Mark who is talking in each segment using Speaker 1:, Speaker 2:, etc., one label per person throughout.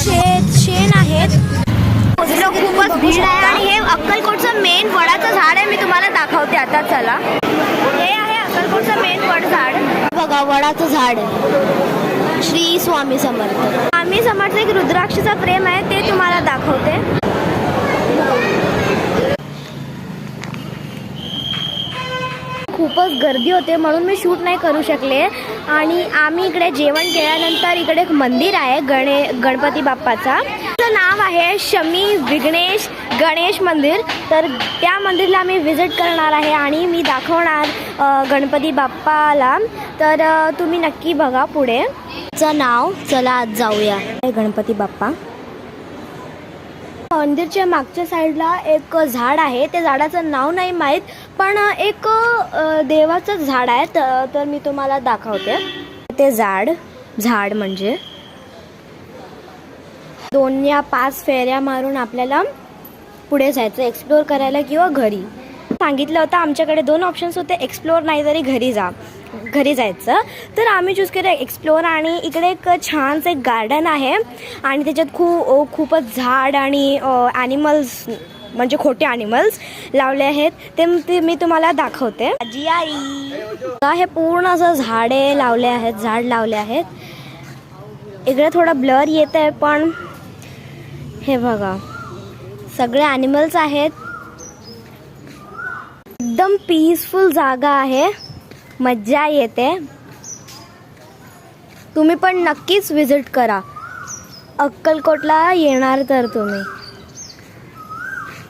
Speaker 1: शेण आहेत. खूपच भीड आहे आणि हे अक्कलकोटचं मेन वडाचं झाड आहे. मी तुम्हाला दाखवते आता. चला, हे आहे अक्कलकोटचं मेन वड झाड. बघा, वडाचं झाड श्री स्वामी समर्थ. स्वामी समर्थ एक रुद्राक्षाचं प्रेम आहे, ते तुम्हाला दाखवते. खूपच गर्दी होते म्हणून मी शूट नाही करू शकले. आणि आम्ही इकडे जेवण केल्यानंतर इकडे एक मंदिर आहे गणपती बाप्पाचा. त्याचं नाव आहे शमी विघ्नेश गणेश मंदिर. तर त्या मंदिरला आम्ही व्हिजिट करणार आहे आणि मी दाखवणार गणपती बाप्पाला. तर तुम्ही नक्की बघा पुढे. चं नाव, चला आज जाऊया. गणपती बाप्पा. मंदिरच्या मागच्या साईडला एक झाड आहे. त्या झाडाचं नाव नाही माहीत, पण एक देवाचं झाड आहे. तर मी तुम्हाला दाखवते. ते झाड म्हणजे 2 या 5 फेऱ्या मारून आपल्याला पुढे जायचं, एक्सप्लोर करायला किंवा घरी. सांगितलं होतं आमच्याकडे 2 ऑप्शन्स होते, एक्सप्लोर नाही तरी घरी जायचं. तर आम्ही चूज केलं एक्सप्लोर. आणि इकडे एक छानसं एक गार्डन आहे आणि त्याच्यात खूपच झाड आणि ॲनिमल्स म्हणजे खोटे ॲनिमल्स लावले आहेत. ते मी तुम्हाला दाखवते. हे पूर्ण असं झाड लावले आहेत. इकडे थोडा ब्लर येत आहे, पण हे बघा सगळे ॲनिमल्स आहेत. एकदम पीसफुल जागा आहे, मज्जा येते. तुम्ही पण नक्कीच विजिट करा अक्कलकोटला येणार तर तुम्ही.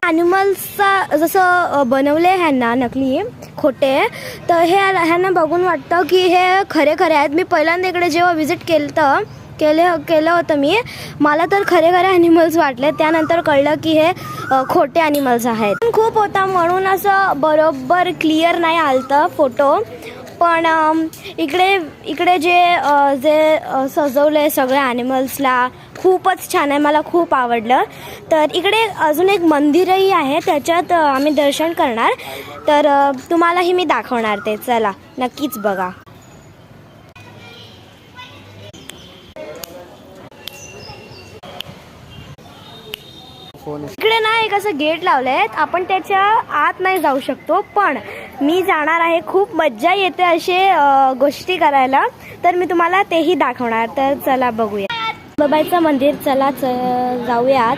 Speaker 1: ॲनिमल्सचा जसं बनवले ह्यांना नकली खोटे, तर ह्यांना बघून वाटतं की हे खरे आहेत. मी पहिल्यांदा इकडे जेव्हा विजिट केलं होतं मला तर खरे ॲनिमल्स वाटले. त्यानंतर कळलं की हे खोटे ॲनिमल्स आहेत. खूप होता म्हणून असं बरोबर क्लिअर नाही आलतं फोटो. पण इकडे जे सजवलं सगळ्या ॲनिमल्सला खूपच छान आहे, मला खूप आवडलं. तर इकडे अजून एक मंदिरही आहे, त्याच्यात आम्ही दर्शन करणार. तर तुम्हालाही मी दाखवणार ते. चला, नक्कीच बघा. इकडे ना एक असं गेट लावलंय, आपण त्याच्या आत नाही जाऊ शकतो, पण मी जाणार आहे. खूप मज्जा येते असे गोष्टी करायला. तर मी तुम्हाला तेही दाखवणार. तर चला बघूया बाबाईचं मंदिर. चला जाऊयात.